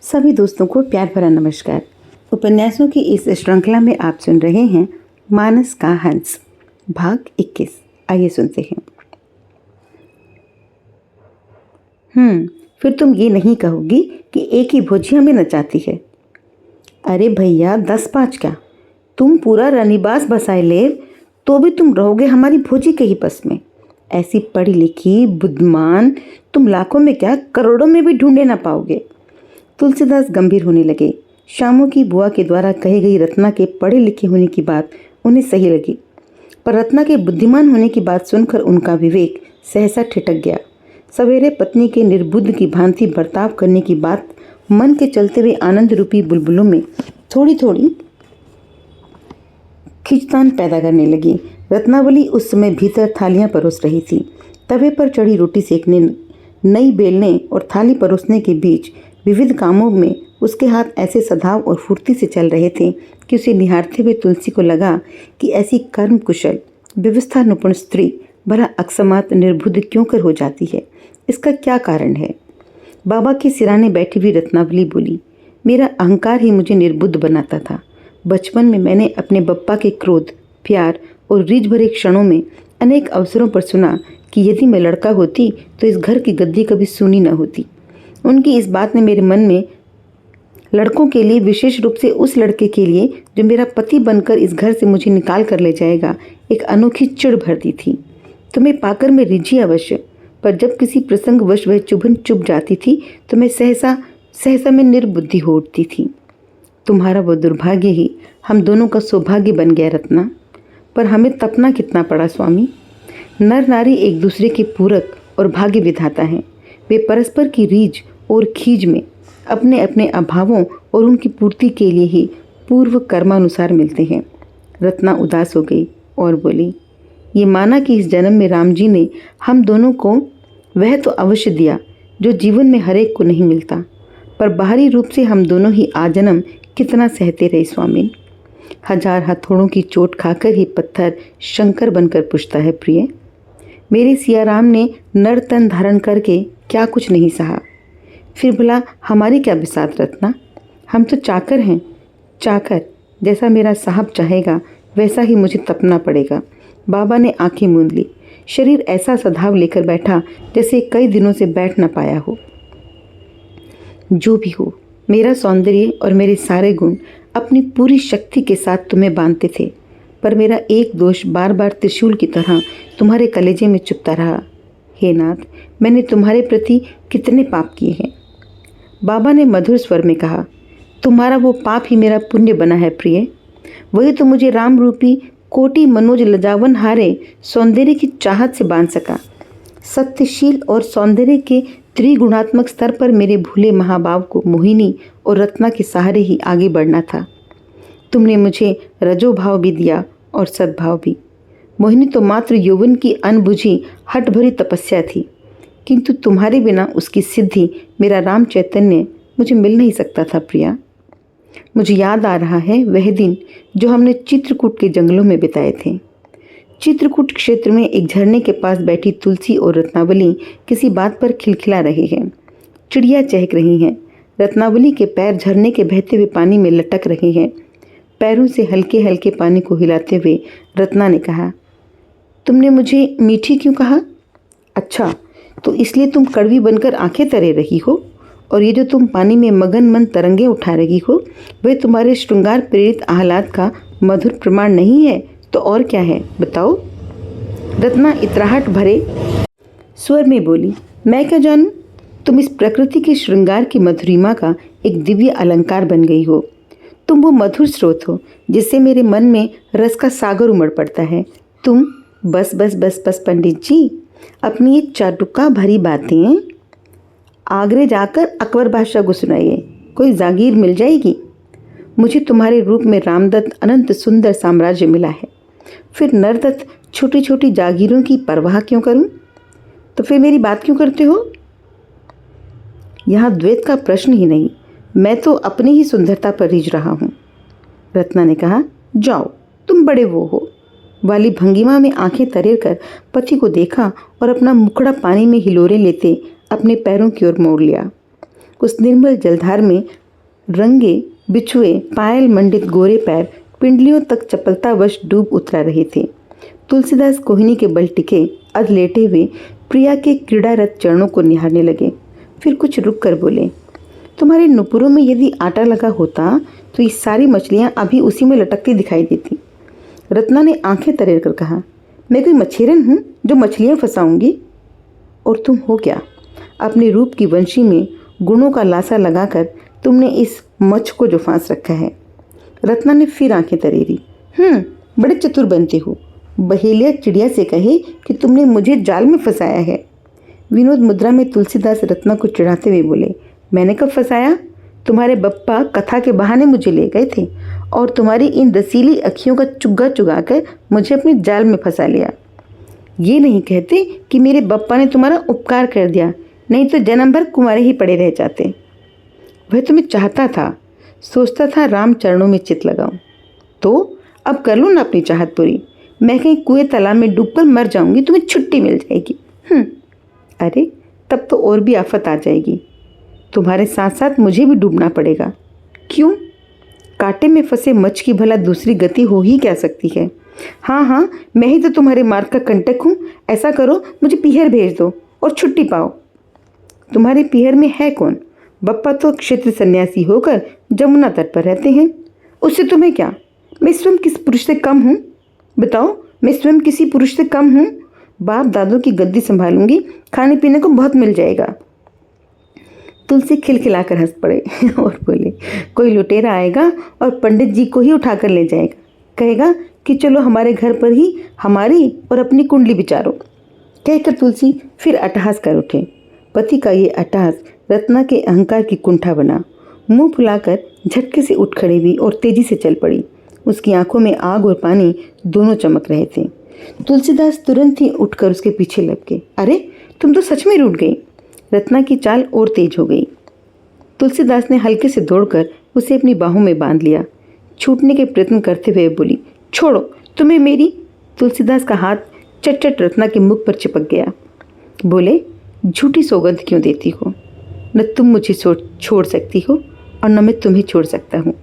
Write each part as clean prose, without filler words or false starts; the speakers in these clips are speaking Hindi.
सभी दोस्तों को प्यार भरा नमस्कार। उपन्यासों की इस श्रृंखला में आप सुन रहे हैं मानस का हंस भाग 21। आइए सुनते हैं। फिर तुम ये नहीं कहोगी कि एक ही भोजी हमें नचाती है। अरे भैया 10-5 क्या, तुम पूरा रानीबास बसाए ले तो भी तुम रहोगे हमारी भोजी के ही बस में। ऐसी पढ़ी लिखी बुद्धिमान तुम लाखों में क्या करोड़ों में भी ढूंढे ना पाओगे। तुलसीदास गंभीर होने लगे। शामू की बुआ के द्वारा कही गई रत्ना के पढ़े लिखे होने की बात उन्हें सही लगी, पर रत्ना के बुद्धिमान होने की बात सुनकर उनका विवेक सहसा ठिठक गया। सवेरे पत्नी के निर्बुद्ध की भांति बर्ताव करने की बात मन के चलते हुए आनंद रूपी बुलबुलों में थोड़ी थोड़ी खिंचतान पैदा करने लगी। रत्नावली उस समय भीतर थालियां परोस रही थी। तवे पर चढ़ी रोटी सेकने, नई बेलने और थाली परोसने के बीच विविध कामों में उसके हाथ ऐसे सधाव और फुर्ती से चल रहे थे कि उसे निहारते हुए तुलसी को लगा कि ऐसी कर्म कुशल व्यवस्था निपुण स्त्री भला अकस्मात निर्बुद्ध क्यों कर हो जाती है। इसका क्या कारण है। बाबा के सिराने बैठी हुई रत्नावली बोली, मेरा अहंकार ही मुझे निर्बुद्ध बनाता था। बचपन में मैंने अपने बप्पा के क्रोध, प्यार और रीझ भरे क्षणों में अनेक अवसरों पर सुना कि यदि मैं लड़का होती तो इस घर की गद्दी कभी सूनी न होती। उनकी इस बात ने मेरे मन में लड़कों के लिए, विशेष रूप से उस लड़के के लिए जो मेरा पति बनकर इस घर से मुझे निकाल कर ले जाएगा, एक अनोखी चिढ़ भर दी थी। तुम्हें पाकर मैं रिझी अवश्य, पर जब किसी प्रसंगवश वह चुभन चुभ जाती थी तो मैं सहसा में निर्बुद्धि हो उठती थी। तुम्हारा वो दुर्भाग्य ही हम दोनों का सौभाग्य बन गया रत्ना। पर हमें तपना कितना पड़ा स्वामी। नर नारी एक दूसरे के पूरक और भाग्य विधाता हैं। वे परस्पर की रीझ और खीज में अपने अपने अभावों और उनकी पूर्ति के लिए ही पूर्व कर्मानुसार मिलते हैं। रत्ना उदास हो गई और बोली, ये माना कि इस जन्म में राम जी ने हम दोनों को वह तो अवश्य दिया जो जीवन में हर एक को नहीं मिलता, पर बाहरी रूप से हम दोनों ही आजन्म कितना सहते रहे स्वामी। हजार हथौड़ों की चोट खाकर ही पत्थर शंकर बनकर पूछता है प्रिय। मेरे सियाराम ने नर तन धारण करके क्या कुछ नहीं सहा, फिर भला हमारी क्या बिसात रत्ना। हम तो चाकर हैं, चाकर। जैसा मेरा साहब चाहेगा वैसा ही मुझे तपना पड़ेगा। बाबा ने आंखें मूंद ली। शरीर ऐसा सधाव लेकर बैठा जैसे कई दिनों से बैठ न पाया हो। जो भी हो, मेरा सौंदर्य और मेरे सारे गुण अपनी पूरी शक्ति के साथ तुम्हें बांधते थे, पर मेरा एक दोष बार बार त्रिशूल की तरह तुम्हारे कलेजे में चुभता रहा। हे नाथ, मैंने तुम्हारे प्रति कितने पाप किए हैं। बाबा ने मधुर स्वर में कहा, तुम्हारा वो पाप ही मेरा पुण्य बना है प्रिय। वही तो मुझे राम रूपी कोटि मनोज लजावन हारे सौंदर्य की चाहत से बांध सका। सत्यशील और सौंदर्य के त्रिगुणात्मक स्तर पर मेरे भूले महाभाव को मोहिनी और रत्ना के सहारे ही आगे बढ़ना था। तुमने मुझे रजोभाव भी दिया और सद्भाव भी। मोहिनी तो मात्र यौवन की अनबुझी हट भरी तपस्या थी, किंतु तुम्हारे बिना उसकी सिद्धि मेरा राम चैतन्य मुझे मिल नहीं सकता था प्रिया। मुझे याद आ रहा है वह दिन जो हमने चित्रकूट के जंगलों में बिताए थे। चित्रकूट क्षेत्र में एक झरने के पास बैठी तुलसी और रत्नावली किसी बात पर खिलखिला रहे हैं। चिड़िया चहक रही हैं। रत्नावली के पैर झरने के बहते हुए पानी में लटक रहे हैं। पैरों से हल्के हल्के पानी को हिलाते हुए रत्ना ने कहा, तुमने मुझे मीठी क्यों कहा? अच्छा, तो इसलिए तुम कड़वी बनकर आंखें तरे रही हो, और ये जो तुम पानी में मगन मन तरंगे उठा रही हो वह तुम्हारे श्रृंगार प्रेरित आह्लाद का मधुर प्रमाण नहीं है तो और क्या है, बताओ। रत्ना इतराहट भरे स्वर में बोली, मैं क्या जानूं, तुम इस प्रकृति के श्रृंगार की मधुरिमा का एक दिव्य अलंकार बन गई हो। तुम वो मधुर स्रोत हो जिससे मेरे मन में रस का सागर उमड़ पड़ता है। तुम बस बस बस बस पंडित जी, अपनी ये चाटुका भरी बातें आगरे जाकर अकबर बादशाह को सुनाइए, कोई जागीर मिल जाएगी। मुझे तुम्हारे रूप में रामदत्त अनंत सुंदर साम्राज्य मिला है, फिर नरदत्त छोटी छोटी जागीरों की परवाह क्यों करूं? तो फिर मेरी बात क्यों करते हो? यहाँ द्वैत का प्रश्न ही नहीं, मैं तो अपनी ही सुंदरता पर रीझ रहा हूँ। रत्ना ने कहा, जाओ, तुम बड़े वो हो वाली भंगिमा में आंखें तरेर कर पति को देखा और अपना मुखड़ा पानी में हिलोरे लेते अपने पैरों की ओर मोड़ लिया। उस निर्मल जलधार में रंगे बिछुए पायल मंडित गोरे पैर पिंडलियों तक चपलतावश डूब उतरा रहे थे। तुलसीदास कोहिनी के बल टिके अध लेटे हुए प्रिया के क्रीड़ारत चरणों को निहारने लगे। फिर कुछ रुक कर बोले, तुम्हारे नुपुरों में यदि आटा लगा होता तो ये सारी मछलियाँ अभी उसी में लटकती दिखाई देती। रत्ना ने आंखें तरेर कर कहा, मैं कोई मछेरन हूँ जो मछलियाँ फंसाऊंगी? और तुम हो क्या? अपने रूप की वंशी में गुणों का लासा लगाकर तुमने इस मच्छ को जो फांस रखा है। रत्ना ने फिर आंखें तरेरी। बड़े चतुर बनते हो। बहेलिया चिड़िया से कहे कि तुमने मुझे जाल में फंसाया है। विनोद मुद्रा में तुलसीदास रत्ना को चिढ़ाते हुए बोले, मैंने कब फंसाया? तुम्हारे बप्पा कथा के बहाने मुझे ले गए थे और तुम्हारी इन रसीली अखियों का चुग्गा चुगाकर मुझे अपने जाल में फंसा लिया। ये नहीं कहते कि मेरे बप्पा ने तुम्हारा उपकार कर दिया, नहीं तो जन्म भर कुंवारे ही पड़े रह जाते। वह तुम्हें चाहता था, सोचता था राम चरणों में चित लगाऊं। तो अब कर लो ना अपनी चाहत पूरी। मैं कहीं कुएं तालाब में डूबकर मर जाऊंगी, तुम्हें छुट्टी मिल जाएगी। अरे तब तो और भी आफत आ जाएगी। तुम्हारे साथ साथ मुझे भी डूबना पड़ेगा। क्यों? कांटे में फंसे मच्छ की भला दूसरी गति हो ही क्या सकती है? हाँ, मैं ही तो तुम्हारे मार्ग का कंटक हूँ। ऐसा करो, मुझे पीहर भेज दो और छुट्टी पाओ। तुम्हारे पीहर में है कौन? बप्पा तो क्षेत्र सन्यासी होकर जमुना तट पर रहते हैं। उससे तुम्हें क्या? मैं स्वयं किस पुरुष से कम हूँ? बताओ, मैं स्वयं किसी पुरुष से कम हूँ? बाप दादों की गद्दी संभालूंगी, खाने पीने को बहुत मिल जाएगा। तुलसी खिलखिलाकर हंस पड़े और बोले, कोई लुटेरा आएगा और पंडित जी को ही उठाकर ले जाएगा। कहेगा कि चलो हमारे घर पर ही हमारी और अपनी कुंडली विचारो। कहकर तुलसी फिर अट्टहास कर उठे। पति का ये अट्टहास रत्ना के अहंकार की कुंठा बना। मुंह फुलाकर झटके से उठ खड़ी हुई और तेजी से चल पड़ी। उसकी आंखों में आग और पानी दोनों चमक रहे थे। तुलसीदास तुरंत ही उठकर उसके पीछे लपके। अरे तुम तो सच में रूठ गई। रत्ना की चाल और तेज हो गई। तुलसीदास ने हल्के से दौड़कर उसे अपनी बाहों में बांध लिया। छूटने के प्रयत्न करते हुए बोली, छोड़ो, तुम्हें मेरी। तुलसीदास का हाथ चट रत्ना के मुख पर चिपक गया। बोले, झूठी सौगंध क्यों देती हो? न तुम मुझे छोड़ सकती हो और न मैं तुम्हें छोड़ सकता हूँ।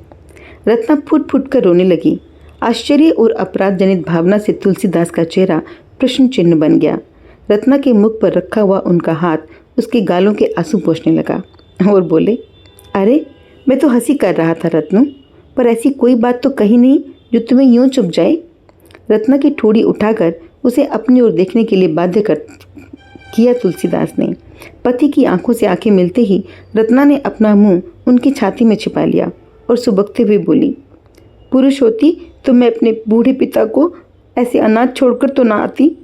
रत्ना फुट फुट कर रोने लगी। आश्चर्य और अपराध जनित भावना से तुलसीदास का चेहरा प्रश्न चिन्ह बन गया। रत्ना के मुख पर रखा हुआ उनका हाथ उसके गालों के आंसू पोंछने लगा और बोले, अरे मैं तो हंसी कर रहा था रत्नू, पर ऐसी कोई बात तो कही नहीं जो तुम्हें यूं चुप जाए। रत्ना की ठोड़ी उठाकर उसे अपनी ओर देखने के लिए बाध्य किया तुलसीदास ने। पति की आंखों से आंखें मिलते ही रत्ना ने अपना मुंह उनकी छाती में छिपा लिया और सुबकते हुए बोली, पुरुष होती तो मैं अपने बूढ़े पिता को ऐसे अनाथ छोड़कर तो ना आती।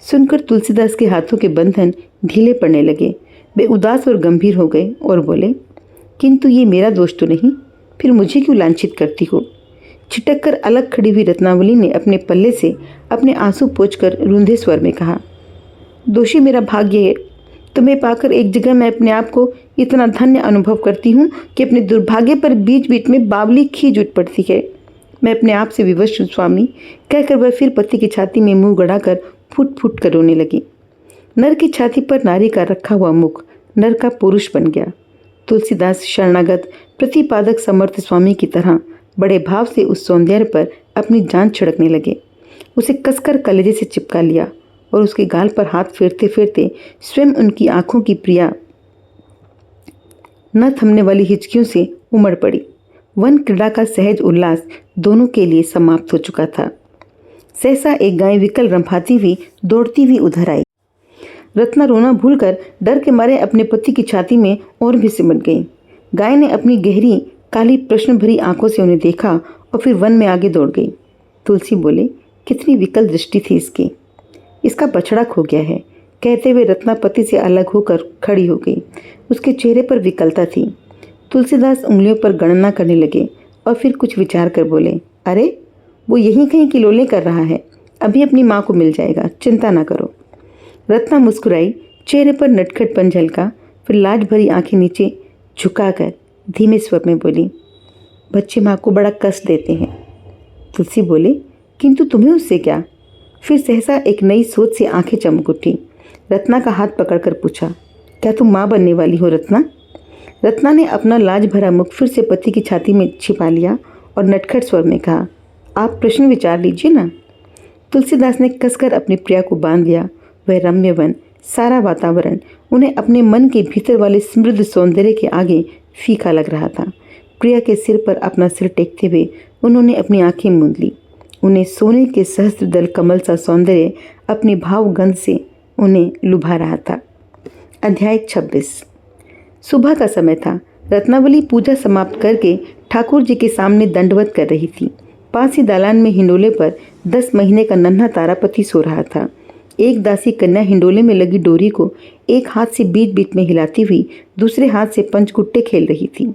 सुनकर तुलसीदास के हाथों के बंधन ढीले पड़ने लगे। वे उदास और गंभीर हो गए और बोले, किंतु ये मेरा दोष तो नहीं, फिर मुझे क्यों लांछित करती हो? छिटक कर अलग खड़ी हुई रत्नावली ने अपने पल्ले से अपने आंसू पोंछकर रूंधे स्वर में कहा, दोषी मेरा भाग्य है। तुम्हें पाकर एक जगह मैं अपने आप को इतना धन्य अनुभव करती हूँ कि अपने दुर्भाग्य पर बीच बीच में बावली खींच उठ पड़ती है। मैं अपने आप से विवश हूँ स्वामी। कहकर वह फिर पति की छाती में मुंह गड़ाकर फुट फुट कर रोने लगी। नर की छाती पर नारी का रखा हुआ मुख नर का पुरुष बन गया। तुलसीदास शरणागत प्रतिपादक समर्थ स्वामी की तरह बड़े भाव से उस सौंदर्य पर अपनी जान छिड़कने लगे। उसे कसकर कलेजे से चिपका लिया और उसके गाल पर हाथ फेरते फेरते स्वयं उनकी आंखों की प्रिया न थमने वाली हिचकियों से उमड़ पड़ी। वन क्रीड़ा का सहज उल्लास दोनों के लिए समाप्त हो चुका था। सहसा एक गाय विकल रंभाती हुई दौड़ती हुई उधर आई। रत्ना रोना भूलकर डर के मारे अपने पति की छाती में और भी सिमट गई। गाय ने अपनी गहरी काली प्रश्न भरी आंखों से उन्हें देखा और फिर वन में आगे दौड़ गई। तुलसी बोले, कितनी विकल दृष्टि थी इसकी, इसका बछड़ा खो गया है। कहते हुए रत्ना पति से अलग होकर खड़ी हो गई। उसके चेहरे पर विकलता थी। तुलसीदास उंगलियों पर गणना करने लगे और फिर कुछ विचार कर बोले, अरे वो यहीं कहीं किलोले कर रहा है, अभी अपनी माँ को मिल जाएगा, चिंता ना करो। रत्ना मुस्कुराई, चेहरे पर नटखटपन झलका, फिर लाज भरी आंखें नीचे झुकाकर धीमे स्वर में बोली, बच्चे माँ को बड़ा कष्ट देते हैं। तुलसी बोले, किंतु तुम्हें उससे क्या? फिर सहसा एक नई सोच से आंखें चमक उठी। रत्ना का हाथ पकड़कर पूछा, क्या तुम माँ बनने वाली हो रत्ना? रत्ना ने अपना लाज भरा मुख फिर से पति की छाती में छिपा लिया और नटखट स्वर में कहा, आप प्रश्न विचार लीजिए ना। तुलसीदास ने कसकर अपनी प्रिया को बांध लिया। वह रम्य वन, सारा वातावरण उन्हें अपने मन के भीतर वाले समृद्ध सौंदर्य के आगे फीका लग रहा था। प्रिया के सिर पर अपना सिर टेकते हुए उन्होंने अपनी आंखें मूंद ली। उन्हें सोने के सहस्त्रदल कमल सा सौंदर्य अपनी भावगंध से उन्हें लुभा रहा था। अध्याय 26। सुबह का समय था। रत्नावली पूजा समाप्त करके ठाकुर जी के सामने दंडवत कर रही थी। पास ही दालान में हिंडोले पर 10 महीने का नन्हा तारापति सो रहा था। एक दासी कन्या हिंडोले में लगी डोरी को एक हाथ से बीच बीच में हिलाती हुई दूसरे हाथ से पंचकुट्टे खेल रही थी।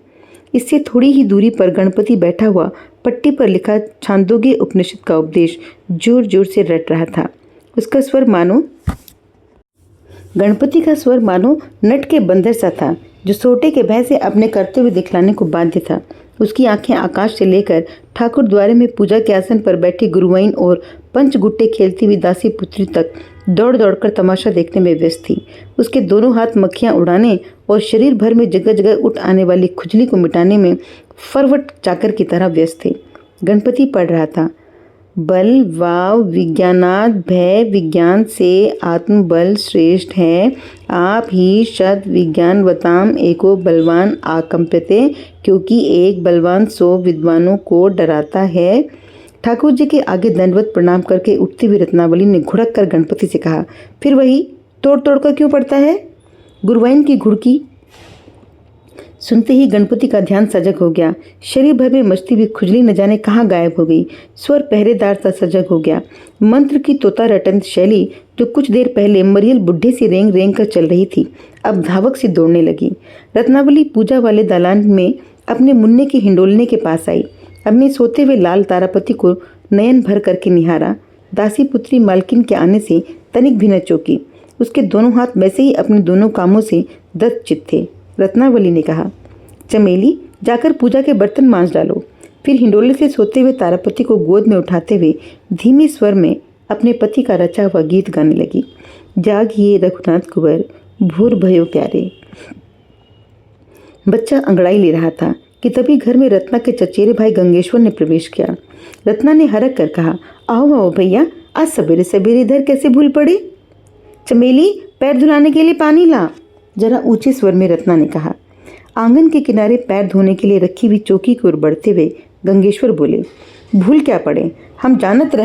इससे थोड़ी ही दूरी पर गणपति बैठा हुआ पट्टी पर लिखा छांदोग्य उपनिषद का उपदेश जोर जोर से रट रहा था। उसका स्वर मानो गणपति का स्वर मानो नट के बंदर सा था, जो सोटे के भय से अपने करते हुए दिखलाने को बाध्य था। उसकी आंखें आकाश से लेकर ठाकुर द्वारे में पूजा के आसन पर बैठी गुरुवाइन और पंचगुट्टे खेलती हुई दासी पुत्री तक दौड़ दौड़कर तमाशा देखने में व्यस्त थी। उसके दोनों हाथ मक्खियां उड़ाने और शरीर भर में जगह जगह उठ आने वाली खुजली को मिटाने में फरवट चाकर की तरह व्यस्त थे। गणपति पढ़ रहा था, बल वाव विज्ञानात भय विज्ञान से आत्मबल श्रेष्ठ है। आप ही शत विज्ञानवताम एको बलवान आकंप्यते, क्योंकि एक बलवान 100 विद्वानों को डराता है। ठाकुर जी के आगे दंडवत प्रणाम करके उठती हुई रत्नावली ने घुड़क कर गणपति से कहा, फिर वही तोड़ तोड़ कर क्यों पड़ता है? गुरुवाइन की घुड़की सुनते ही गणपति का ध्यान सजग हो गया। शरीर भर में मचती हुई खुजली न जाने कहाँ गायब हो गई। स्वर पहरेदार सा सजग हो गया। मंत्र की तोता रटन शैली, जो कुछ देर पहले मरियल बुढ़े से रेंग रेंग कर चल रही थी, अब धावक से दौड़ने लगी। रत्नावली पूजा वाले दालान में अपने मुन्ने के हिंडोलने के पास आई। अपने सोते हुए लाल तारापति को नयन भर करके निहारा। दासी पुत्री मालकिन के आने से तनिक भी न चौंकी। उसके दोनों हाथ वैसे ही अपने दोनों कामों से दत्तचित्त थे। रत्नावली ने कहा, चमेली, जाकर पूजा के बर्तन मांज डालो। फिर हिंडोले से सोते हुए तारापति को गोद में उठाते हुए धीमे स्वर में अपने पति का रचा हुआ गीत गाने लगी। जागिए रघुनाथ कुंवर, भूर भयो प्यारे। बच्चा अंगड़ाई ले रहा था कि तभी घर में रत्ना के चचेरे भाई गंगेश्वर ने प्रवेश किया। रत्ना ने हरक कर कहा, आओ आओ भैया, आज सवेरे सवेरे इधर कैसे भूल पड़े? चमेली, पैर धुलाने के लिए पानी ला, जरा ऊंचे स्वर में रत्ना ने कहा। आंगन के किनारे पैर धोने के लिए रखी हुई चौकी की ओर बढ़ते हुए गंगेश्वर बोले, भूल क्या पड़े, हम जानत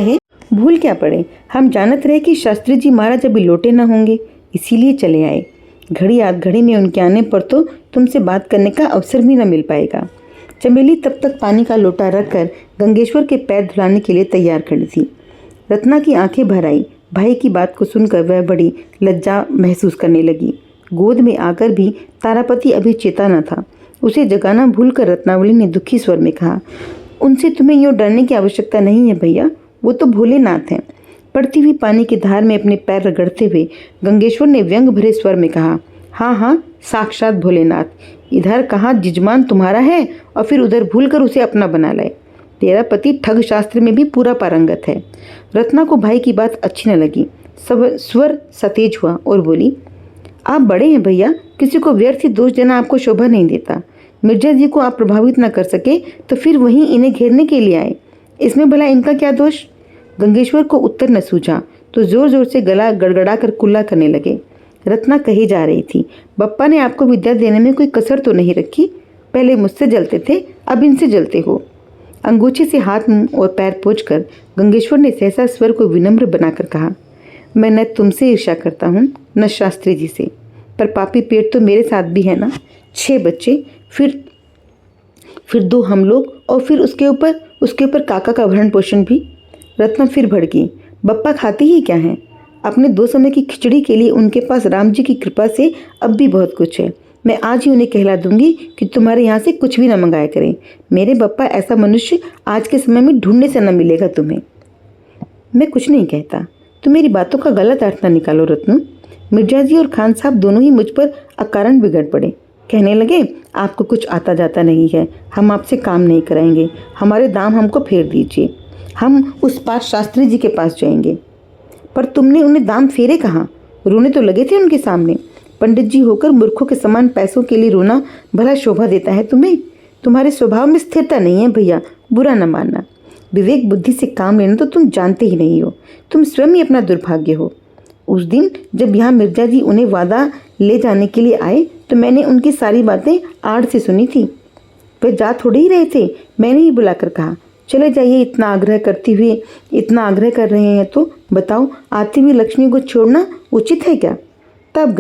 रहे कि शास्त्री जी महाराज अभी लौटे न होंगे, इसीलिए चले आए। घड़ी आध घड़ी में उनके आने पर तो तुमसे बात करने का अवसर भी न मिल पाएगा। चमेली तब तक पानी का लोटा रखकर गंगेश्वर के पैर धुलाने के लिए तैयार खड़ी थी। रत्ना की आंखें भर आई। भाई की बात को सुनकर वह बड़ी लज्जा महसूस करने लगी। गोद में आकर भी तारापति अभी चेता न था। उसे जगाना भूलकर रत्नावली ने दुखी स्वर में कहा, उनसे तुम्हें यूँ डरने की आवश्यकता नहीं है भैया, वो तो भोलेनाथ हैं। पड़ती हुई पानी की धार में अपने पैर रगड़ते हुए गंगेश्वर ने व्यंग भरे स्वर में कहा, हाँ हाँ, साक्षात भोलेनाथ। इधर कहाँ जिजमान तुम्हारा है और फिर उधर भूलकर उसे अपना बना लाए। तेरा पति ठग शास्त्र में भी पूरा पारंगत है। रत्ना को भाई की बात अच्छी न लगी। सब स्वर सतेज हुआ और बोली, आप बड़े हैं भैया, किसी को व्यर्थ ही दोष देना आपको शोभा नहीं देता। मिर्जा जी को आप प्रभावित न कर सके तो फिर वहीं इन्हें घेरने के लिए आए, इसमें भला इनका क्या दोष? गंगेश्वर को उत्तर न सूझा तो जोर जोर से गला गड़गड़ा कर कुल्ला करने लगे। रत्ना कही जा रही थी, बप्पा ने आपको विद्या देने में कोई कसर तो नहीं रखी। पहले मुझसे जलते थे, अब इनसे जलते हो। अंगूछे से हाथ मुंह और पैर पोंछकर गंगेश्वर ने सहसा स्वर को विनम्र बनाकर कहा, मैं न तुमसे ईर्ष्या करता हूँ न शास्त्री जी से, पर पापी पेट तो मेरे साथ भी है ना। 6 बच्चे, फिर 2 हम लोग और फिर उसके ऊपर काका का भरण पोषण भी। रत्ना फिर भड़की, बप्पा खाती ही क्या है? अपने 2 समय की खिचड़ी के लिए उनके पास राम जी की कृपा से अब भी बहुत कुछ है। मैं आज ही उन्हें कहला दूंगी कि तुम्हारे यहाँ से कुछ भी न मंगाया करें। मेरे बप्पा ऐसा मनुष्य आज के समय में ढूंढने से न मिलेगा तुम्हें। मैं कुछ नहीं कहता, तुम मेरी बातों का गलत अर्थ न निकालो रत्नू। मिर्जा जी और खान साहब दोनों ही मुझ पर अकारण बिगड़ पड़े। कहने लगे, आपको कुछ आता जाता नहीं है, हम आपसे काम नहीं कराएंगे, हमारे दाम हमको फेर दीजिए, हम उस पार शास्त्री जी के पास जाएंगे। पर तुमने उन्हें दाम फेरे कहाँ? रोने तो लगे थे उनके सामने। पंडित जी होकर मूर्खों के समान पैसों के लिए रोना भला शोभा देता है तुम्हें? तुम्हारे स्वभाव में स्थिरता नहीं है भैया, बुरा न मानना। विवेक बुद्धि से काम लेना तो तुम जानते ही नहीं हो। तुम स्वयं ही अपना दुर्भाग्य हो। उस दिन जब यहाँ मिर्जा जी उन्हें वादा ले जाने के लिए आए तो मैंने उनकी सारी बातें आड़ से सुनी थी। वे जा थोड़े ही रहे थे, मैंने ही बुलाकर कहा चले जाइए। इतना आग्रह कर रहे हैं तो बताओ, आती हुई लक्ष्मी को छोड़ना उचित है क्या? तब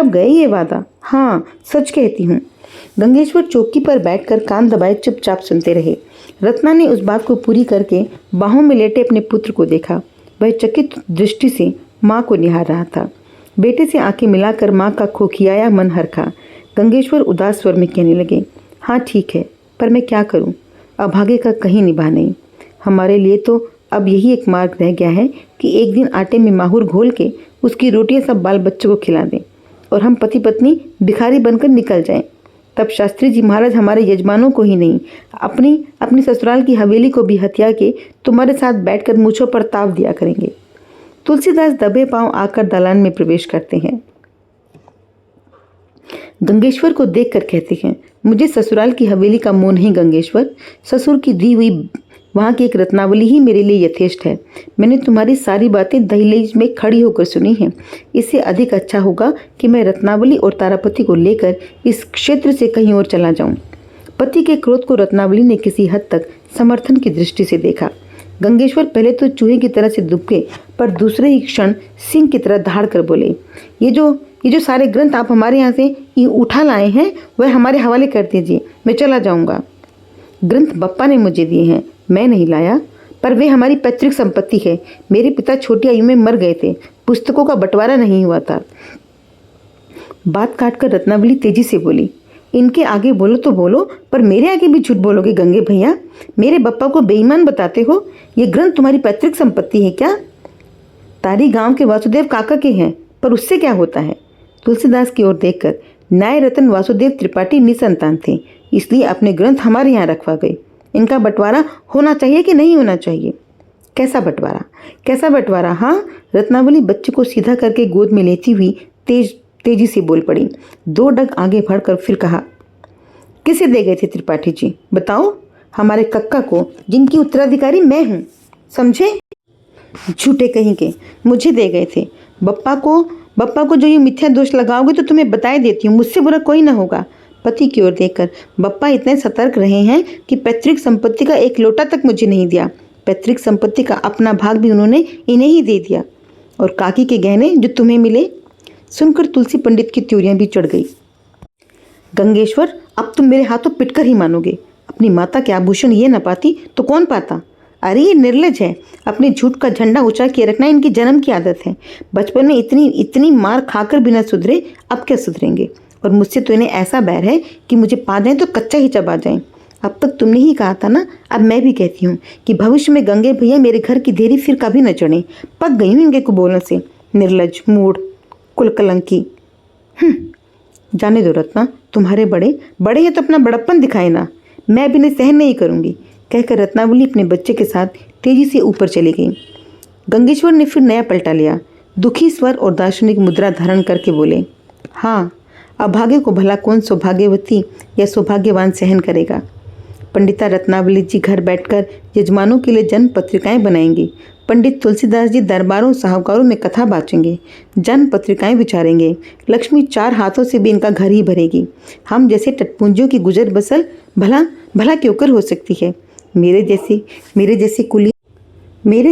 गए ये वादा। हाँ, सच कहती हूँ। गंगेश्वर चौकी पर बैठकर कान दबाए चुपचाप सुनते रहे। रत्ना ने उस बात को पूरी करके बाहों में लेटे अपने पुत्र को देखा। वह चकित दृष्टि से माँ को निहार रहा था। बेटे से आंखें मिलाकर माँ का खोखियाया मन हरखा। गंगेश्वर उदास स्वर में कहने लगे, हाँ ठीक है, पर मैं क्या करूँ? अभागे का कहीं निभा नहीं। हमारे लिए तो अब यही एक मार्ग रह गया है कि एक दिन आटे में माहुर घोल के उसकी रोटियां सब बाल बच्चों को खिला दें और हम पति पत्नी भिखारी बनकर निकल जाएं। तब शास्त्री जी महाराज हमारे यजमानों को ही नहीं, अपनी ससुराल की हवेली को भी हथिया के तुम्हारे साथ बैठकर मूछों पर ताव दिया करेंगे। तुलसीदास दबे पांव आकर दालान में प्रवेश करते हैं। गंगेश्वर को देखकर कहते हैं, मुझे ससुराल की हवेली का मोह नहीं गंगेश्वर। ससुर की दी हुई वहाँ की एक रत्नावली ही मेरे लिए यथेष्ट है। मैंने तुम्हारी सारी बातें दहलीज में खड़ी होकर सुनी हैं। इससे अधिक अच्छा होगा कि मैं रत्नावली और तारापति को लेकर इस क्षेत्र से कहीं और चला जाऊं। पति के क्रोध को रत्नावली ने किसी हद तक समर्थन की दृष्टि से देखा। गंगेश्वर पहले तो चूहे की तरह से दुबके, पर दूसरे ही क्षण सिंह की तरह धाड़ कर बोले, ये जो सारे ग्रंथ आप हमारे यहाँ से उठा लाए हैं वह हमारे हवाले कर दीजिए, मैं चला जाऊँगा। ग्रंथ बप्पा ने मुझे दिए हैं, मैं नहीं लाया, पर वे हमारी पैतृक संपत्ति है। मेरे पिता छोटी आयु में मर गए थे, पुस्तकों का बंटवारा नहीं हुआ था। बात काटकर रत्नावली तेजी से बोली, इनके आगे बोलो तो बोलो, पर मेरे आगे भी झूठ बोलोगे गंगे भैया? मेरे बप्पा को बेईमान बताते हो? ये ग्रंथ तुम्हारी पैतृक संपत्ति है क्या? तारी गांव के वासुदेव काका के हैं, पर उससे क्या होता है? तुलसीदास की ओर देखकर, न्याय रतन वासुदेव त्रिपाठी निसंतान थे, इसलिए अपने ग्रंथ हमारे यहाँ रखवा गए। इनका बंटवारा होना चाहिए कि नहीं होना चाहिए? कैसा बंटवारा? हाँ, रत्नावली बच्चे को सीधा करके गोद में लेती हुई तेजी से बोल पड़ी। 2 डग आगे बढ़कर फिर कहा, किसे दे गए थे त्रिपाठी जी? बताओ। हमारे कक्का को, जिनकी उत्तराधिकारी मैं हूँ, समझे? झूठे कहीं के, मुझे दे गए थे। बप्पा को जो ये मिथ्या दोष लगाओगे तो तुम्हें बताए देती हूँ, मुझसे बुरा कोई ना होगा। पति की ओर देखकर, बप्पा इतने सतर्क रहे हैं कि पैतृक संपत्ति का एक लोटा तक मुझे नहीं दिया। पैतृक संपत्ति का अपना भाग भी उन्होंने इन्हें ही दे दिया। और काकी के गहने जो तुम्हें मिले? सुनकर तुलसी पंडित की त्योरियां भी चढ़ गई। गंगेश्वर, अब तुम मेरे हाथों पिटकर ही मानोगे। अपनी माता के आभूषण ये न पाती तो कौन पाता? अरे ये निर्लज है, अपने झूठ का झंडा ऊंचा किए रखना इनकी जन्म की आदत है। बचपन में इतनी मार खाकर बिना सुधरे, अब क्या सुधरेंगे? और मुझसे तो इन्हें ऐसा बैर है कि मुझे पा दें तो कच्चा ही चबा जाएं। अब तक तुमने ही कहा था ना, अब मैं भी कहती हूँ कि भविष्य में गंगे भैया मेरे घर की देरी फिर कभी न चढ़े। पक गई हूँ इनके कुबोलों से। निर्लज, मूढ़, कुलकलंकी। जाने दो रत्ना, तुम्हारे बड़े हैं तो अपना बड़प्पन दिखाए ना। मैं अब इन्हें सहन नहीं करूँगी, कहकर रत्नावली अपने बच्चे के साथ तेजी से ऊपर चली गई। गंगेश्वर ने फिर नया पलटा लिया। दुखी स्वर और दार्शनिक मुद्रा धारण करके बोले, हाँ, अभागे को भला कौन सौभाग्यवती या सौभाग्यवान सहन करेगा? पंडिता रत्नावली जी घर बैठकर यजमानों के लिए जन्म पत्रिकाएं बनाएंगी। पंडित तुलसीदास जी दरबारों साहूकारों में कथा बाँचेंगे, जन्म पत्रिकाएं विचारेंगे। लक्ष्मी 4 हाथों से भी इनका घर ही भरेगी। हम जैसे टटपुंजियों की गुजर बसर भला क्यों कर हो सकती है? मेरे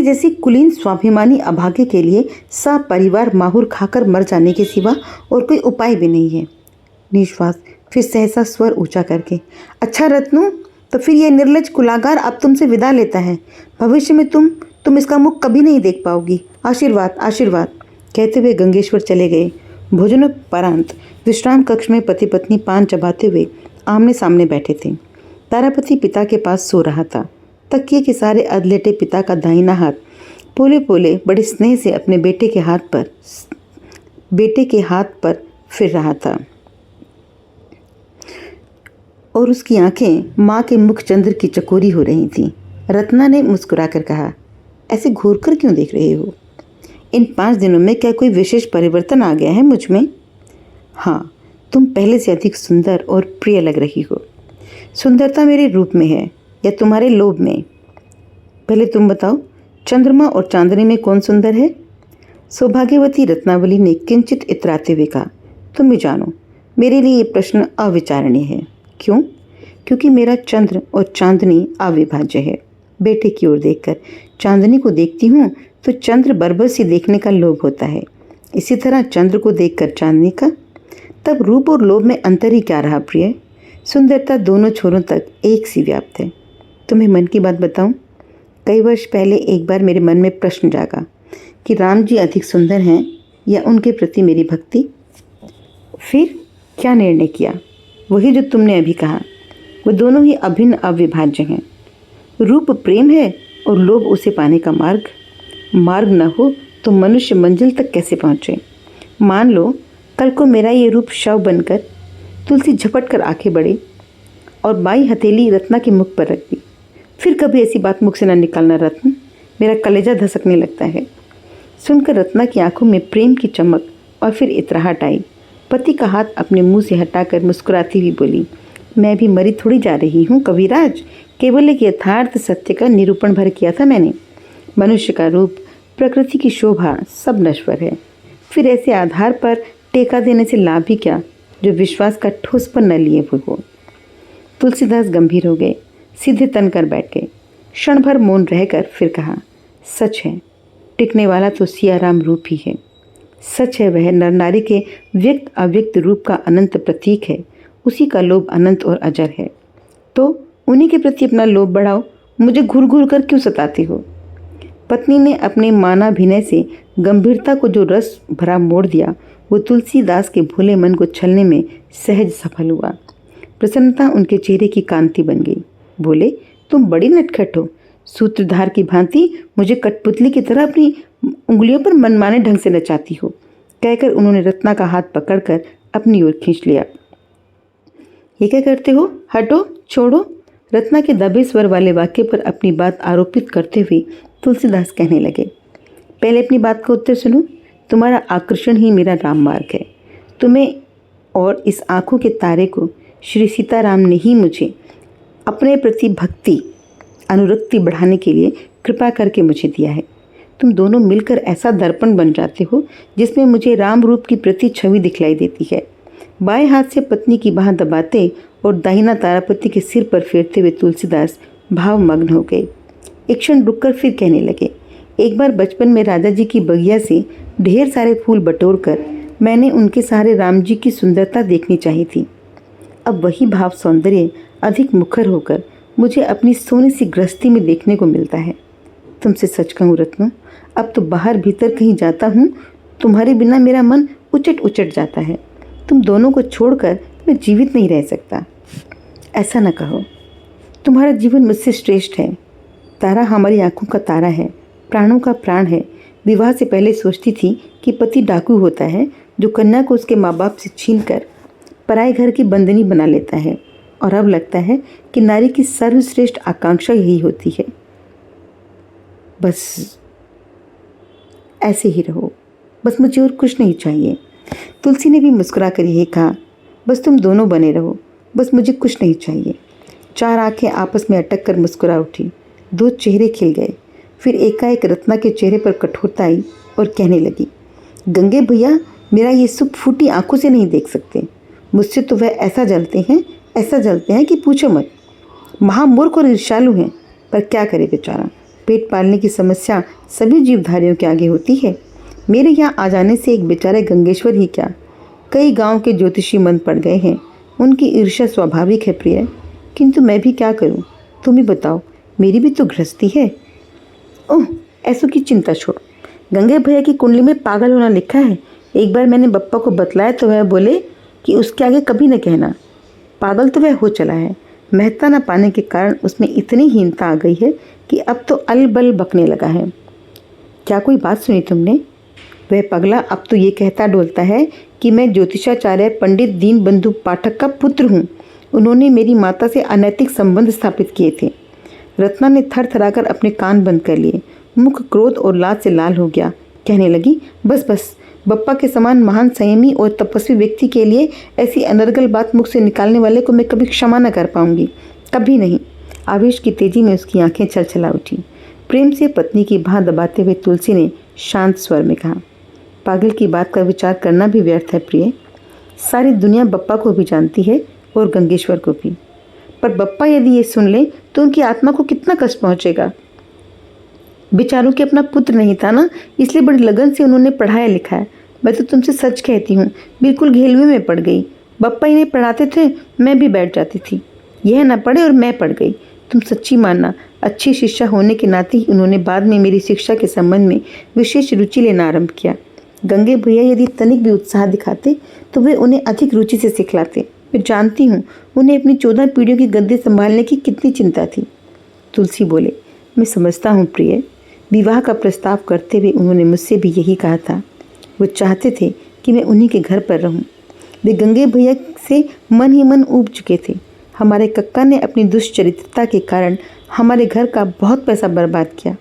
जैसी कुलीन स्वाभिमानी अभागे के लिए सपरिवार माहुर खाकर मर जाने के सिवा और कोई उपाय भी नहीं है। निश्वास, फिर सहसा स्वर ऊंचा करके, अच्छा रत्नू, तो फिर ये निर्लज कुलागार अब तुमसे विदा लेता है। भविष्य में तुम इसका मुख कभी नहीं देख पाओगी। आशीर्वाद, आशीर्वाद, कहते हुए गंगेश्वर चले गए। भोजनोपरांत विश्राम कक्ष में पति पत्नी पान चबाते हुए आमने सामने बैठे थे। तारापति पिता के पास सो रहा था। तकिए के सारे अधलेटे पिता का दाहिना हाथ पोले पोले बड़े स्नेह से अपने बेटे के हाथ पर फिर रहा था और उसकी आंखें माँ के मुख चंद्र की चकोरी हो रही थीं। रत्ना ने मुस्कुराकर कहा, ऐसे घूर कर क्यों देख रहे हो? इन 5 दिनों में क्या कोई विशेष परिवर्तन आ गया है मुझ में? हाँ, तुम पहले से अधिक सुंदर और प्रिय लग रही हो। सुंदरता मेरे रूप में है या तुम्हारे लोभ में? पहले तुम बताओ, चंद्रमा और चांदनी में कौन सुंदर है? सौभाग्यवती रत्नावली ने किंचित इतराते हुए कहा, तुम भी जानो, मेरे लिए ये प्रश्न अविचारणीय है। क्यों? क्योंकि मेरा चंद्र और चांदनी अविभाज्य है। बेटे की ओर देखकर चांदनी को देखती हूँ तो चंद्र बरबर सी देखने का लोभ होता है, इसी तरह चंद्र को देखकर चांदनी का। तब रूप और लोभ में अंतर ही क्या रहा प्रिय? सुंदरता दोनों छोरों तक एक सी व्याप्त है। तुम्हें मन की बात बताऊं, कई वर्ष पहले एक बार मेरे मन में प्रश्न जागा कि राम जी अधिक सुंदर हैं या उनके प्रति मेरी भक्ति। फिर क्या निर्णय किया? वही जो तुमने अभी कहा, वो दोनों ही अभिन्न अविभाज्य हैं। रूप प्रेम है और लोभ उसे पाने का मार्ग। मार्ग न हो तो मनुष्य मंजिल तक कैसे पहुँचे? मान लो कल को मेरा ये रूप शव बनकर तुलसी झपट कर आंखें बढ़े और बाई हथेली रत्ना के मुख पर रख दी। फिर कभी ऐसी बात मुख से न निकालना रत्न, मेरा कलेजा धसकने लगता है। सुनकर रत्ना की आंखों में प्रेम की चमक और फिर इतराहट आई। पति का हाथ अपने मुंह से हटाकर मुस्कुराती हुई बोली, मैं भी मरी थोड़ी जा रही हूँ कविराज, केवल एक यथार्थ सत्य का निरूपण भर किया था मैंने। मनुष्य का रूप, प्रकृति की शोभा सब नश्वर है। फिर ऐसे आधार पर टेका देने से लाभ ही क्या जो विश्वास का ठोस पर न लिए हुए हो। तुलसीदास गंभीर हो गए, सीधे तन कर बैठ गए। क्षण भर मौन रहकर फिर कहा, सच है, टिकने वाला तो सियाराम रूप ही है। सच है, वह नर नारी के व्यक्त अव्यक्त रूप का अनंत प्रतीक है। उसी का लोभ अनंत और अजर है। तो उन्हीं के प्रति अपना लोभ बढ़ाओ, मुझे घूर घूर कर क्यों सताती हो? पत्नी ने अपने मानाभिनय से गंभीरता को जो रस भरा मोड़ दिया, वो तुलसीदास के भोले मन को छलने में सहज सफल हुआ। प्रसन्नता उनके चेहरे की कांति बन गई। बोले, तुम बड़ी नटखट हो, सूत्रधार की भांति मुझे कठपुतली की तरह अपनी उंगलियों पर मनमाने ढंग से नचाती हो। कहकर उन्होंने रत्ना का हाथ पकड़कर अपनी ओर खींच लिया। ये क्या करते हो? हटो, छोड़ो। रत्ना के दबे स्वर वाले वाक्य पर अपनी बात आरोपित करते हुए तुलसीदास कहने लगे, पहले अपनी बात का उत्तर सुनो। तुम्हारा आकर्षण ही मेरा राम मार्ग है। तुम्हें और इस आंखों के तारे को श्री सीताराम ने ही मुझे अपने प्रति भक्ति अनुरक्ति बढ़ाने के लिए कृपा करके मुझे दिया है। तुम दोनों मिलकर ऐसा दर्पण बन जाते हो जिसमें मुझे राम रूप की प्रति छवि दिखलाई देती है। बाएं हाथ से पत्नी की बाह दबाते और दाहिना तारापति के सिर पर फेरते हुए तुलसीदास भावमग्न हो गए। एक क्षण रुककर फिर कहने लगे, एक बार बचपन में राजा जी की बगिया से ढेर सारे फूल बटोर कर मैंने उनके सहारे राम जी की सुंदरता देखनी चाहिए थी। अब वही भाव सौंदर्य अधिक मुखर होकर मुझे अपनी सोने सी गृहस्थी में देखने को मिलता है। तुमसे सच कहूँ रत्नो, अब तो बाहर भीतर कहीं जाता हूँ, तुम्हारे बिना मेरा मन उचट उचट जाता है। तुम दोनों को छोड़कर मैं जीवित नहीं रह सकता। ऐसा न कहो, तुम्हारा जीवन मुझसे श्रेष्ठ है। तारा हमारी आंखों का तारा है, प्राणों का प्राण है। विवाह से पहले सोचती थी कि पति डाकू होता है जो कन्या को उसके माँ बाप से छीनकर पराए घर की बंदनी बना लेता है, और अब लगता है कि नारी की सर्वश्रेष्ठ आकांक्षा यही होती है। बस ऐसे ही रहो, बस मुझे और कुछ नहीं चाहिए। तुलसी ने भी मुस्कुरा कर यही कहा, बस तुम दोनों बने रहो, बस मुझे कुछ नहीं चाहिए। चार आंखें आपस में अटक कर मुस्कुरा उठी। दो चेहरे खिल गए। फिर एकाएक रत्ना के चेहरे पर कठोरता आई और कहने लगी, गंगे भैया मेरा ये सुख फूटी आंखों से नहीं देख सकते। मुझसे तो वह ऐसा जलते हैं कि पूछो मत। महामूर्ख और ईर्ष्यालु हैं, पर क्या करे बेचारा। पेट पालने की समस्या सभी जीवधारियों के आगे होती है। मेरे यहाँ आ जाने से एक बेचारे गंगेश्वर ही क्या, कई गांव के ज्योतिषी मन पड़ गए हैं। उनकी ईर्ष्या स्वाभाविक है प्रिय, किंतु मैं भी क्या करूं? तुम ही बताओ, मेरी भी तो गृहस्थी है। ओह, ऐसों की चिंता छोड़ो। गंगे भैया की कुंडली में पागल होना लिखा है। एक बार मैंने बप्पा को बतलाया तो वह बोले कि उसके आगे कभी न कहना। पागल तो वह हो चला है। महत्ता न पाने के कारण उसमें इतनी हीनता आ गई है कि अब तो अलबल बकने लगा है। क्या कोई बात सुनी तुमने? वह पगला अब तो ये कहता डोलता है कि मैं ज्योतिषाचार्य पंडित दीनबंधु पाठक का पुत्र हूँ। उन्होंने मेरी माता से अनैतिक संबंध स्थापित किए थे। रत्ना ने थर थराकर अपने कान बंद कर लिए। मुख क्रोध और लाज से लाल हो गया। कहने लगी, बस बस, बप्पा के समान महान संयमी और तपस्वी व्यक्ति के लिए ऐसी अनर्गल बात मुख से निकालने वाले को मैं कभी क्षमा न कर पाऊंगी, कभी नहीं। आवेश की तेजी में उसकी आंखें छलछला उठी। प्रेम से पत्नी की बाह दबाते हुए तुलसी ने शांत स्वर में कहा, पागल की बात का विचार करना भी व्यर्थ है प्रिय। सारी दुनिया बप्पा को भी जानती है और गंगेश्वर को भी, पर बप्पा यदि ये सुन ले तो उनकी आत्मा को कितना कष्ट पहुंचेगा। बेचारों के अपना पुत्र नहीं था ना, इसलिए बड़ी लगन से उन्होंने पढ़ाया लिखाया। मैं तो तुमसे सच कहती हूँ, बिल्कुल घेलवे में पड़ गई। बप्पा इन्हें पढ़ाते थे, मैं भी बैठ जाती थी। यह ना पढ़े और मैं पढ़ गई। तुम सच्ची मानना, अच्छी शिक्षा होने के नाते ही उन्होंने बाद में मेरी शिक्षा के संबंध में विशेष रुचि लेना आरंभ किया। गंगे भैया यदि तनिक भी उत्साह दिखाते तो वे उन्हें अधिक रुचि से सिखलाते। मैं जानती हूँ उन्हें अपनी 14 पीढ़ियों की गद्दी संभालने की कितनी चिंता थी। तुलसी बोले, मैं समझता हूँ प्रिय। विवाह का प्रस्ताव करते हुए उन्होंने मुझसे भी यही कहा था। वो चाहते थे कि मैं उन्हीं के घर पर रहूं। वे गंगे भैया से मन ही मन ऊब चुके थे। हमारे कक्का ने अपनी दुष्चरित्रता के कारण हमारे घर का बहुत पैसा बर्बाद किया।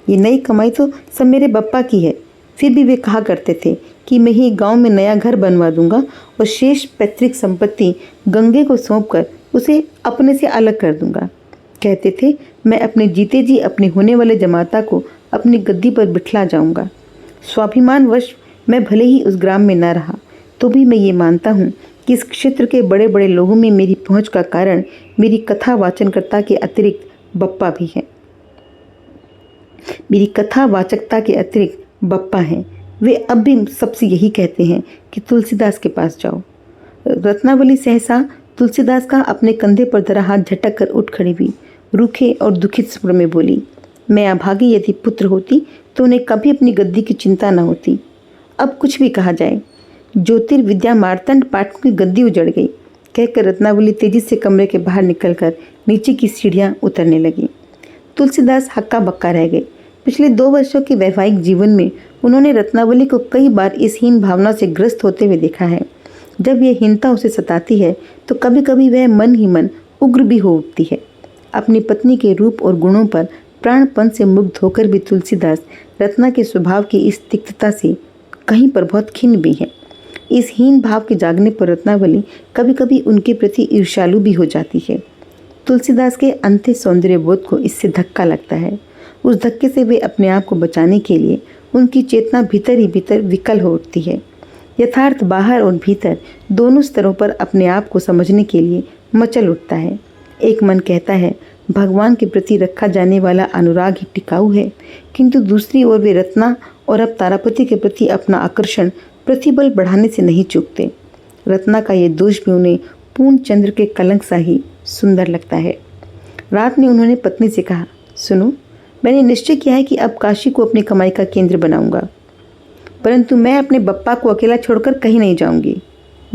ये नई कमाई तो सब मेरे बप्पा की है। फिर भी वे कहा करते थे कि मैं ही गांव में नया घर बनवा दूंगा और शेष पैतृक संपत्ति गंगे को सौंपकर उसे अपने से अलग कर दूंगा। कहते थे मैं अपने जीते जी अपने होने वाले जमाता को अपनी गद्दी पर बिठला जाऊंगा। स्वाभिमानवश मैं भले ही उस ग्राम में न रहा तो भी मैं ये मानता हूँ कि इस क्षेत्र के बड़े बड़े लोगों में मेरी पहुँच का कारण मेरी कथा वाचनकर्ता के अतिरिक्त बप्पा भी है। मेरी कथा वाचकता के अतिरिक्त बप्पा हैं। वे अब भी सबसे यही कहते हैं कि तुलसीदास के पास जाओ। रत्नावली सहसा तुलसीदास का अपने कंधे पर धरा हाथ झटक कर उठ खड़ी हुई। रूखे और दुखित स्वर में बोली, मैं अभागी यदि पुत्र होती तो उन्हें कभी अपनी गद्दी की चिंता न होती। अब कुछ भी कहा जाए, ज्योतिर्विद्या मार्तंड पाठकों की गद्दी उजड़ गई। कहकर रत्नावली तेजी से कमरे के बाहर निकलकर नीचे की सीढ़ियां उतरने लगी। तुलसीदास हक्का बक्का रह गए। पिछले 2 वर्षों के वैवाहिक जीवन में उन्होंने रत्नावली को कई बार इस हीन भावना से ग्रस्त होते हुए देखा है। जब यह हीनता उसे सताती है तो कभी कभी वह मन ही मन उग्र भी हो उठती है। अपनी पत्नी के रूप और गुणों पर प्राणपन से मुग्ध होकर भी तुलसीदास रत्ना के स्वभाव की इस तिक्तता से कहीं पर बहुत खिन्न भी है। इस हीन भाव के जागने पर रत्नावली कभी कभी उनके प्रति ईर्ष्यालु भी हो जाती है। तुलसीदास के अंत्य सौंदर्य बोध को इससे धक्का लगता है। उस धक्के से वे अपने आप को बचाने के लिए उनकी चेतना भीतर ही भीतर विकल हो उठती है। यथार्थ बाहर और भीतर दोनों स्तरों पर अपने आप को समझने के लिए मचल उठता है। एक मन कहता है भगवान के प्रति रखा जाने वाला अनुराग ही टिकाऊ है, किंतु दूसरी ओर वे रत्ना और अब तारापति के प्रति अपना आकर्षण प्रतिबल बढ़ाने से नहीं चूकते। रत्ना का ये दोष भी उन्हें पूर्ण चंद्र के कलंक सा ही सुंदर लगता है। रात में उन्होंने पत्नी से कहा, सुनो, मैंने निश्चय किया है कि अब काशी को अपनी कमाई का केंद्र बनाऊंगा, परंतु मैं अपने बप्पा को अकेला छोड़कर कहीं नहीं जाऊंगी।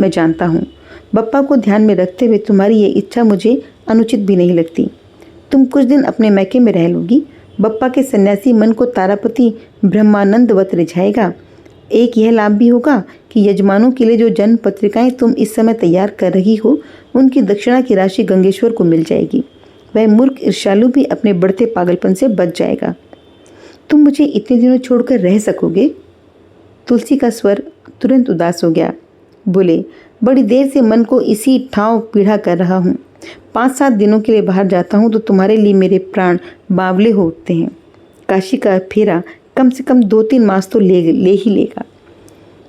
मैं जानता हूँ बप्पा को ध्यान में रखते हुए तुम्हारी ये इच्छा मुझे अनुचित भी नहीं लगती। तुम कुछ दिन अपने मैके में रह लोगी। बप्पा के सन्यासी मन को तारापति ब्रह्मानंदवत रिझाएगा। एक यह लाभ भी होगा कि यजमानों के लिए जो जन्म पत्रिकाएं तुम इस समय तैयार कर रही हो उनकी दक्षिणा की राशि गंगेश्वर को मिल जाएगी। वह मूर्ख ईर्ष्यालु भी अपने बढ़ते पागलपन से बच जाएगा। तुम मुझे इतने दिनों छोड़कर रह सकोगे? तुलसी का स्वर तुरंत उदास हो गया। बोले, बड़ी देर से मन को इसी ठाव पीड़ा कर रहा हूँ। 5-7 दिनों के लिए बाहर जाता हूँ तो तुम्हारे लिए मेरे प्राण बावले हो उठते हैं। काशी का फेरा कम से कम 2-3 मास तो ले ही लेगा।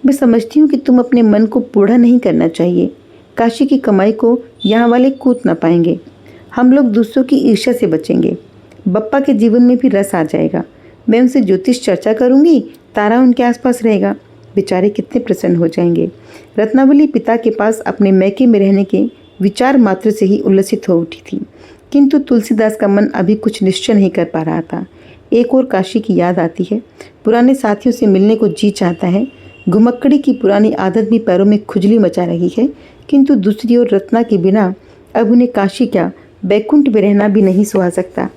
मैं समझती हूँ कि तुम अपने मन को बूढ़ा नहीं करना चाहिए। काशी की कमाई को यहाँ वाले कूट ना पाएंगे। हम लोग दूसरों की ईर्ष्या से बचेंगे। बप्पा के जीवन में भी रस आ जाएगा। मैं उनसे ज्योतिष चर्चा करूँगी, तारा उनके आसपास रहेगा। बेचारे कितने प्रसन्न हो जाएंगे। रत्नावली पिता के पास अपने मैके में रहने के विचार मात्र से ही उल्लसित हो उठी थी, किंतु तुलसीदास का मन अभी कुछ निश्चय नहीं कर पा रहा था। एक और काशी की याद आती है, पुराने साथियों से मिलने को जी चाहता है। घुमक्कड़ी की पुरानी आदत भी पैरों में खुजली मचा रही है, किंतु दूसरी ओर रत्ना के बिना अब उन्हें काशी क्या बैकुंठ में रहना भी नहीं सुहा सकता।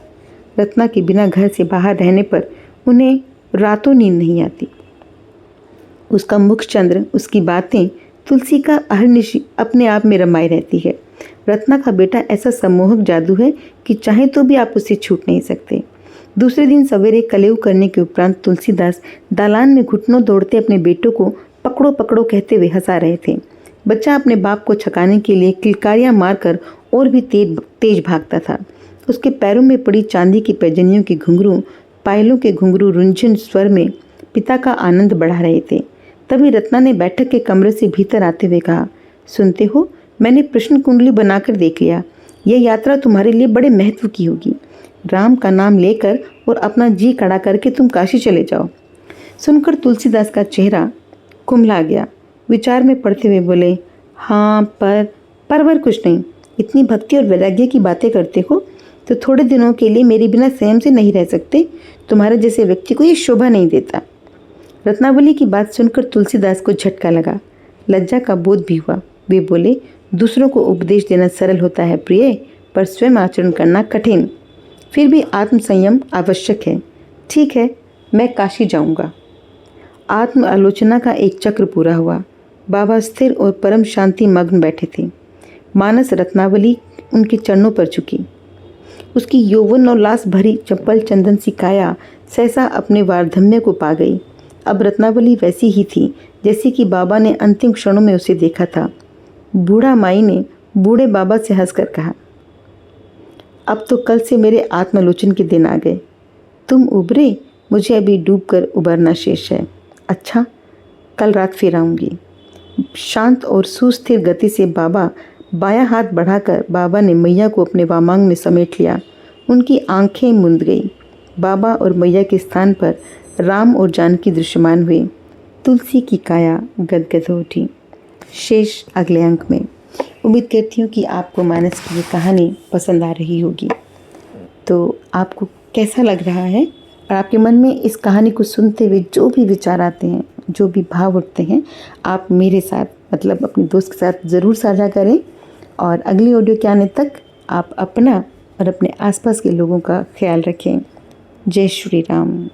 रत्ना के बिना घर से बाहर रहने पर उन्हें रातों नींद नहीं आती। उसका मुख चंद्र, उसकी बातें, तुलसी का अहर्निश अपने आप में रमाई रहती है। रत्ना का बेटा ऐसा सम्मोहक जादू है कि चाहे तो भी आप उससे छूट नहीं सकते। दूसरे दिन सवेरे कलेऊ करने के उपरांत तुलसीदास दालान में घुटनों दौड़ते अपने बेटों को पकड़ो पकड़ो कहते हुए हंसा रहे थे। बच्चा अपने बाप को छकाने के लिए किलकारियाँ मारकर और भी तेज भागता था। उसके पैरों में पड़ी चांदी की पैजनियों के घुंघरू, पायलों के घुंघरू रुंझुन स्वर में पिता का आनंद बढ़ा रहे थे। तभी रत्ना ने बैठक के कमरे से भीतर आते हुए कहा, सुनते हो, मैंने प्रश्न कुंडली बनाकर देख लिया। यह यात्रा तुम्हारे लिए बड़े महत्व की होगी। राम का नाम लेकर और अपना जी खड़ा करके तुम काशी चले जाओ। सुनकर तुलसीदास का चेहरा कुम्हला गया। विचार में पड़ते हुए बोले, हाँ पर कुछ नहीं। इतनी भक्ति और वैराग्य की बातें करते हो तो थोड़े दिनों के लिए मेरे बिना संयम से नहीं रह सकते। तुम्हारे जैसे व्यक्ति को ये शोभा नहीं देता। रत्नावली की बात सुनकर तुलसीदास को झटका लगा, लज्जा का बोध भी हुआ। वे बोले, दूसरों को उपदेश देना सरल होता है प्रिय, पर स्वयं आचरण करना कठिन। फिर भी आत्मसंयम आवश्यक है। ठीक है, मैं काशी जाऊंगा। आत्म आलोचना का एक चक्र पूरा हुआ। बाबा स्थिर और परम शांति मग्न बैठे थे। मानस रत्नावली उनके चरणों पर झुकी। उसकी यौवन और लास भरी चप्पल चंदन सी काया सहसा अपने वार्धम्य को पा गई। अब रत्नावली वैसी ही थी जैसी कि बाबा ने अंतिम क्षणों में उसे देखा था। बूढ़ा माई ने बूढ़े बाबा से हंसकर कहा, अब तो कल से मेरे आत्मालोचन के दिन आ गए। तुम उबरे, मुझे अभी डूबकर उबरना शेष है। अच्छा, कल रात फिर आऊँगी। शांत और सुस्थिर गति से बायां हाथ बढ़ाकर बाबा ने मैया को अपने वामांग में समेट लिया। उनकी आंखें मूंद गई। बाबा और मैया के स्थान पर राम और जानकी दृश्यमान हुए। तुलसी की काया गदगद हो उठी। शेष अगले अंक में। उम्मीद करती हूँ कि आपको मानस की ये कहानी पसंद आ रही होगी। तो आपको कैसा लग रहा है और आपके मन में इस कहानी को सुनते हुए जो भी विचार आते हैं, जो भी भाव उठते हैं, आप मेरे साथ मतलब अपने दोस्त के साथ ज़रूर साझा करें। और अगली ऑडियो के आने तक आप अपना और अपने आसपास के लोगों का ख्याल रखें। जय श्री राम।